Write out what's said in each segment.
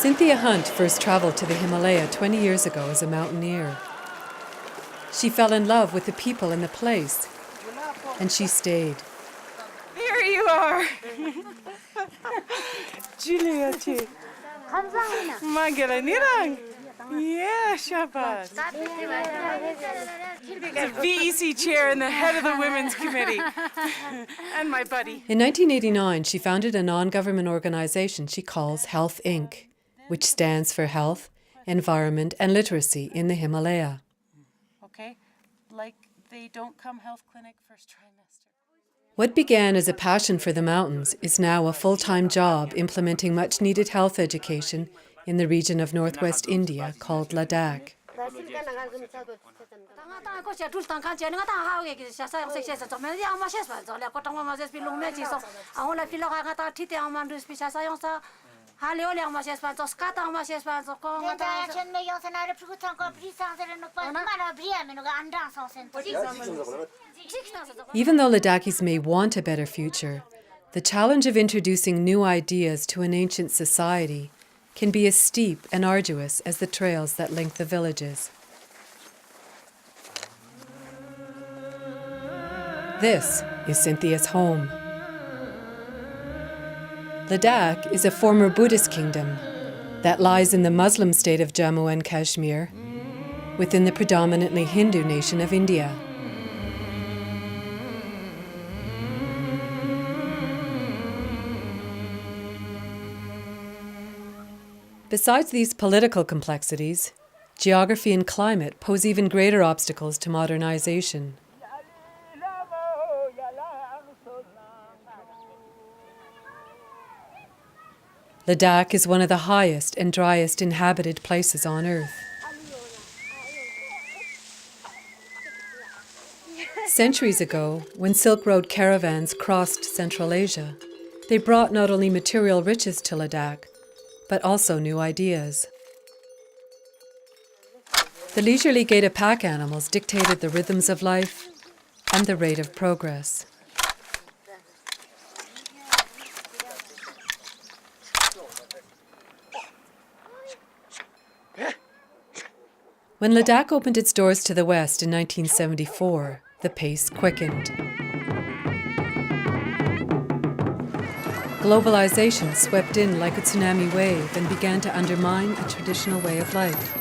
Cynthia Hunt first traveled to the Himalaya 20 years ago as a mountaineer. She fell in love with the people and the place, and she stayed. There you are. Julia, Magalanirang. Yeah, Shabbat. It's a VEC chair and the head of the women's committee. And my buddy. In 1989, she founded a non-government organization she calls Health Inc., which stands for Health, Environment and Literacy in the Himalaya. Okay, like they don't come health clinic first trimester. What began as a passion for the mountains is now a full-time job implementing much-needed health education in the region of northwest India called Ladakh. Even though Ladakhis may want a better future, the challenge of introducing new ideas to an ancient society can be as steep and arduous as the trails that link the villages. This is Cynthia's home. Ladakh is a former Buddhist kingdom that lies in the Muslim state of Jammu and Kashmir, within the predominantly Hindu nation of India. Besides these political complexities, geography and climate pose even greater obstacles to modernization. Ladakh is one of the highest and driest inhabited places on Earth. Centuries ago, when Silk Road caravans crossed Central Asia, they brought not only material riches to Ladakh, but also new ideas. The leisurely gait of pack animals dictated the rhythms of life and the rate of progress. When Ladakh opened its doors to the West in 1974, the pace quickened. Globalization swept in like a tsunami wave and began to undermine a traditional way of life.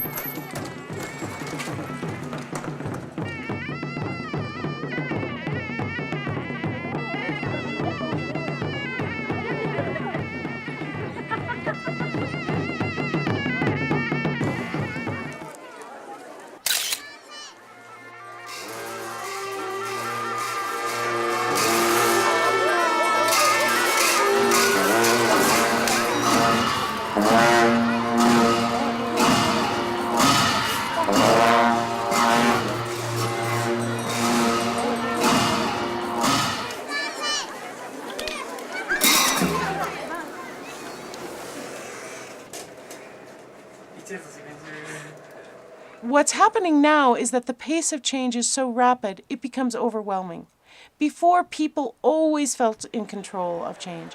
What's happening now is that the pace of change is so rapid, it becomes overwhelming. Before, people always felt in control of change.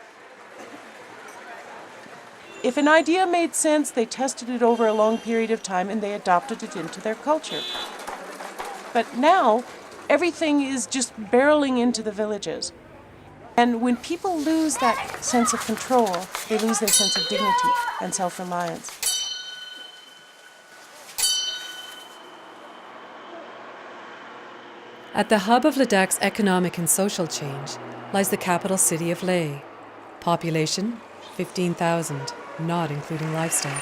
If an idea made sense, they tested it over a long period of time and they adopted it into their culture. But now, everything is just barreling into the villages. And when people lose that sense of control, they lose their sense of dignity and self-reliance. At the hub of Ladakh's economic and social change lies the capital city of Leh. Population, 15,000, not including livestock.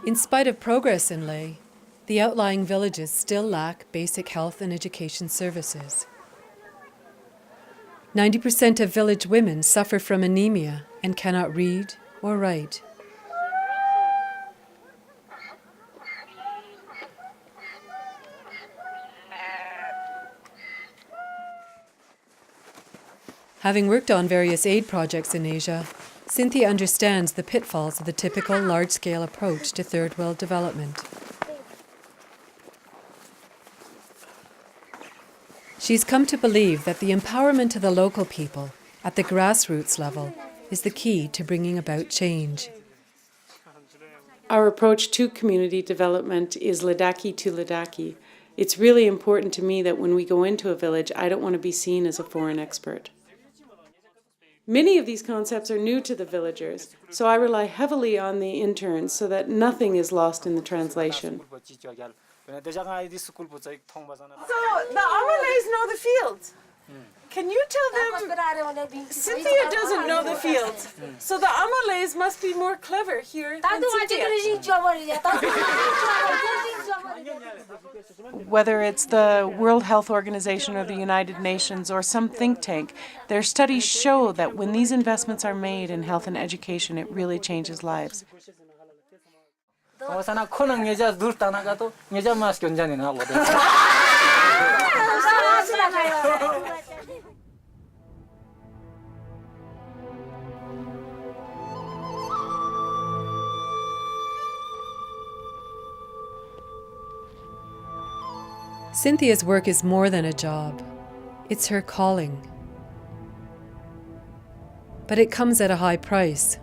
In spite of progress in Leh, the outlying villages still lack basic health and education services. 90% of village women suffer from anemia and cannot read or write. Having worked on various aid projects in Asia, Cynthia understands the pitfalls of the typical large-scale approach to third world development. She's come to believe that the empowerment of the local people at the grassroots level is the key to bringing about change. Our approach to community development is Ladakhi to Ladakhi. It's really important to me that when we go into a village, I don't want to be seen as a foreign expert. Many of these concepts are new to the villagers, so I rely heavily on the interns so that nothing is lost in the translation. So the Amalays know the fields. Can you tell them? Cynthia doesn't know the fields, so the Amalays must be more clever here than Cynthia. Whether it's the World Health Organization or the United Nations or some think tank, their studies show that when these investments are made in health and education, it really changes lives. Cynthia's work is more than a job. It's her calling. But it comes at a high price.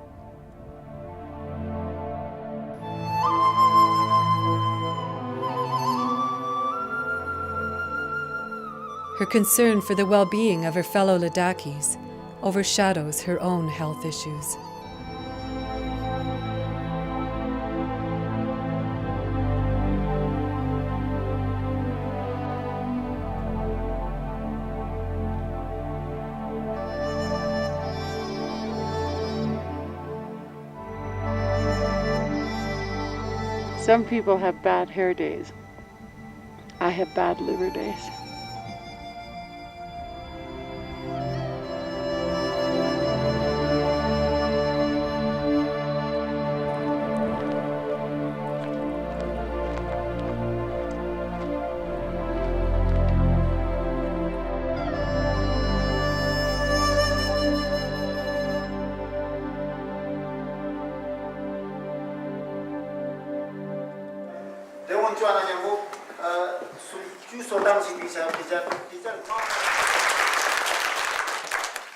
Her concern for the well-being of her fellow Ladakhis overshadows her own health issues. Some people have bad hair days. I have bad liver days.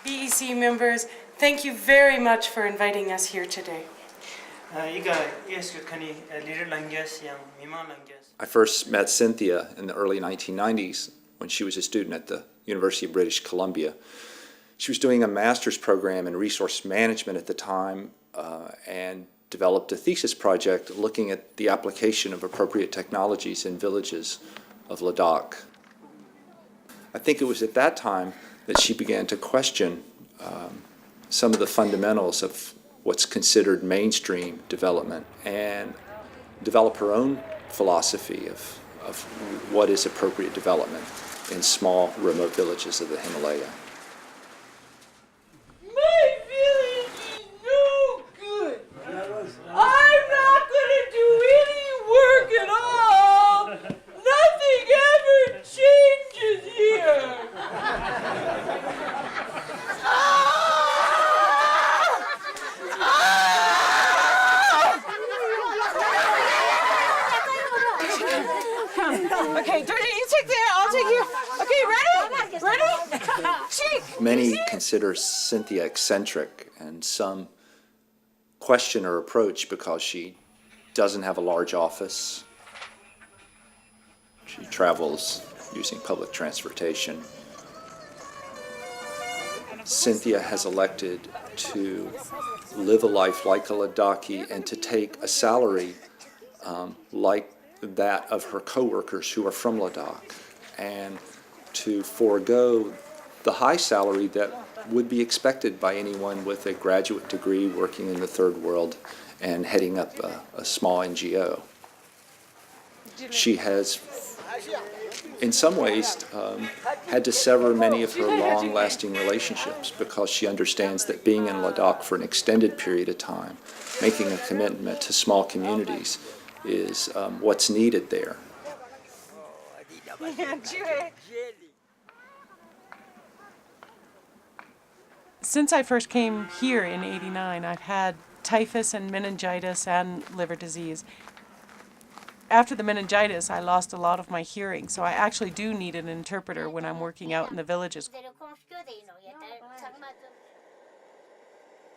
BEC members, thank you very much for inviting us here today. I first met Cynthia in the early 1990s when she was a student at the University of British Columbia. She was doing a master's program in resource management at the time and developed a thesis project looking at the application of appropriate technologies in villages of Ladakh. I think it was at that time that she began to question some of the fundamentals of what's considered mainstream development and develop her own philosophy of what is appropriate development in small, remote villages of the Himalaya. My village is no good. I'm not going to do any work at all. Nothing ever changes here. Okay, Georgia, you take there, I'll take you. Okay, ready? Ready? Cheek. Many consider Cynthia eccentric, and some question her approach because she doesn't have a large office. She travels using public transportation. Cynthia has elected to live a life like a Ladakhi and to take a salary like that of her coworkers who are from Ladakh, and to forego the high salary that would be expected by anyone with a graduate degree working in the third world and heading up a small NGO. She has, in some ways, had to sever many of her long-lasting relationships because she understands that being in Ladakh for an extended period of time, making a commitment to small communities, is what's needed there. Since I first came here in '89, I've had typhus and meningitis and liver disease. After the meningitis, I lost a lot of my hearing, so I actually do need an interpreter when I'm working out in the villages.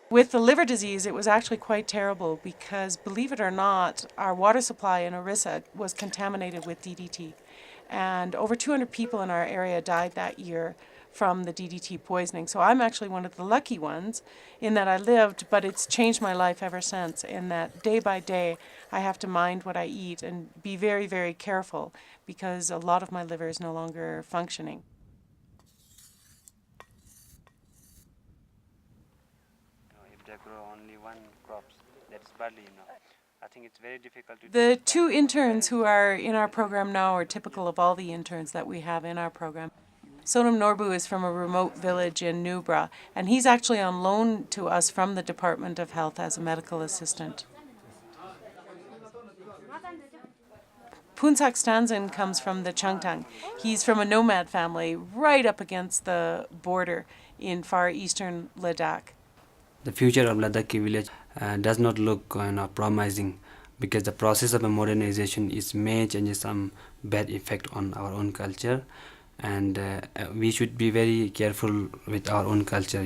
With the liver disease, it was actually quite terrible because, believe it or not, our water supply in Orissa was contaminated with DDT. And over 200 people in our area died that year from the DDT poisoning. So I'm actually one of the lucky ones in that I lived, but it's changed my life ever since, in that day by day I have to mind what I eat and be very, very careful because a lot of my liver is no longer functioning. If they grow only one crop, that's barley, I think it's very difficult to... The two interns who are in our program now are typical of all the interns that we have in our program. Sonam Norbu is from a remote village in Nubra, and he's actually on loan to us from the Department of Health as a medical assistant. Punsak Stanzin comes from the Changtang. He's from a nomad family right up against the border in far eastern Ladakh. The future of Ladakhi village does not look promising because the process of modernization may change some bad effect on our own culture, and we should be very careful with our own culture,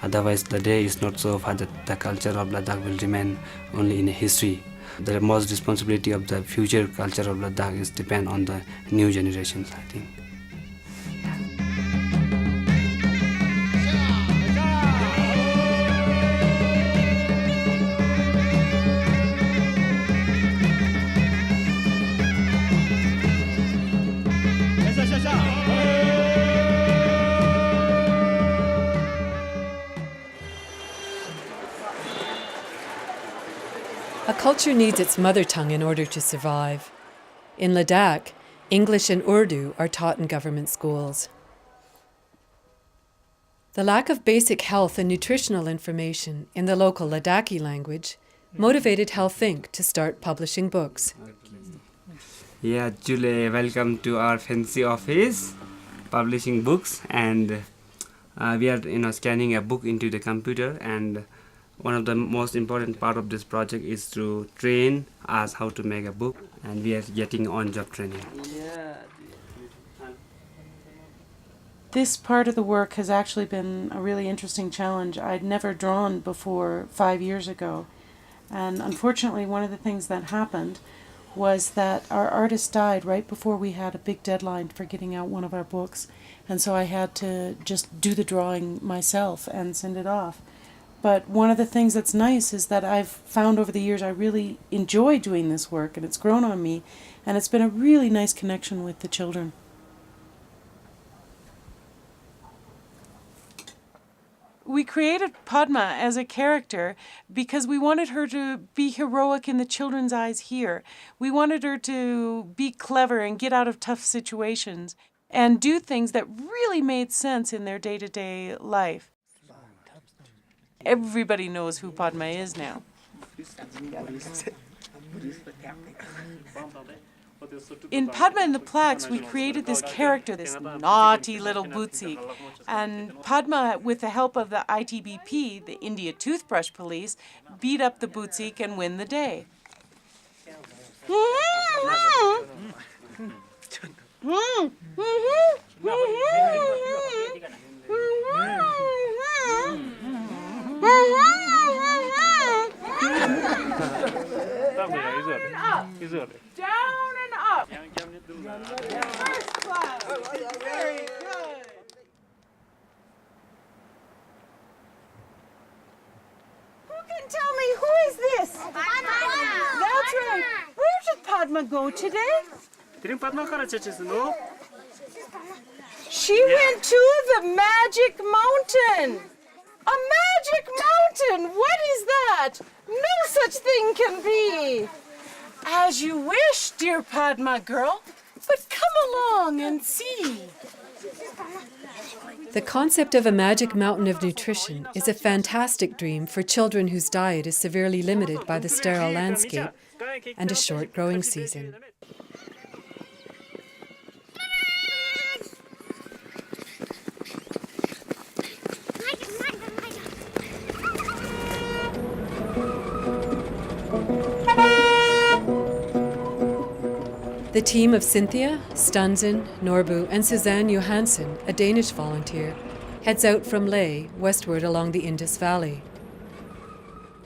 Otherwise, the day is not so far that the culture of Ladakh will remain only in history. The most responsibility of the future culture of Ladakh is depend on the new generations, I think. A culture needs its mother tongue in order to survive. In Ladakh, English and Urdu are taught in government schools. The lack of basic health and nutritional information in the local Ladakhi language motivated Health Inc. to start publishing books. Yeah, Julie, welcome to our fancy office, publishing books, and we are scanning a book into the computer, and one of the most important part of this project is to train us how to make a book, and we are getting on-job training. This part of the work has actually been a really interesting challenge. I'd never drawn before 5 years ago, and unfortunately one of the things that happened was that our artist died right before we had a big deadline for getting out one of our books, and so I had to just do the drawing myself and send it off. But one of the things that's nice is that I've found over the years I really enjoy doing this work, and it's grown on me, and it's been a really nice connection with the children. We created Padma as a character because we wanted her to be heroic in the children's eyes here. We wanted her to be clever and get out of tough situations and do things that really made sense in their day-to-day life. Everybody knows who Padma is now. In Padma and the Plaques, we created this character, this naughty little bootsy. And Padma, with the help of the ITBP, the India Toothbrush Police, beat up the bootsy and win the day. Down and up. Very good. Who can tell me who is this? That's right. Where did Padma go today? She went to the Magic Mountain. A magic mountain! What is that? No such thing can be. As you wish, dear Padma girl, but come along and see. The concept of a magic mountain of nutrition is a fantastic dream for children whose diet is severely limited by the sterile landscape and a short growing season. The team of Cynthia, Stunzen, Norbu, and Suzanne Johansson, a Danish volunteer, heads out from Leh westward along the Indus Valley.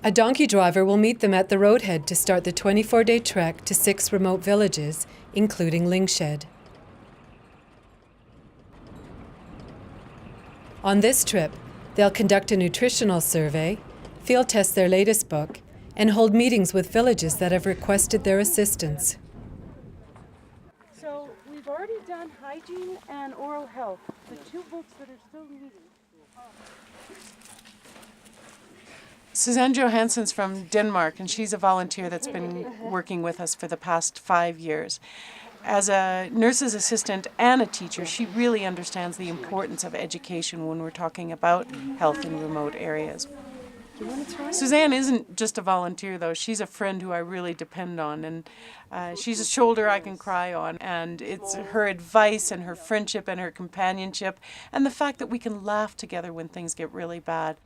A donkey driver will meet them at the roadhead to start the 24-day trek to 6 remote villages, including Lingshed. On this trip, they'll conduct a nutritional survey, field test their latest book, and hold meetings with villages that have requested their assistance. So we've already done hygiene and oral health, the 2 books that are still needed. Suzanne Johansson's from Denmark, and she's a volunteer that's been working with us for the past 5 years. As a nurse's assistant and a teacher, she really understands the importance of education when we're talking about health in remote areas. Suzanne isn't just a volunteer, though. She's a friend who I really depend on, and she's a shoulder I can cry on. And it's her advice and her friendship and her companionship and the fact that we can laugh together when things get really bad.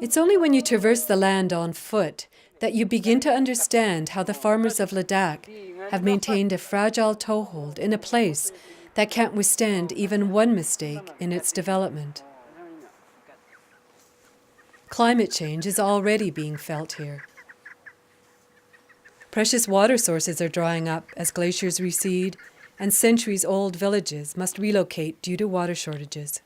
It's only when you traverse the land on foot that you begin to understand how the farmers of Ladakh have maintained a fragile toehold in a place that can't withstand even one mistake in its development. Climate change is already being felt here. Precious water sources are drying up as glaciers recede, and centuries-old villages must relocate due to water shortages.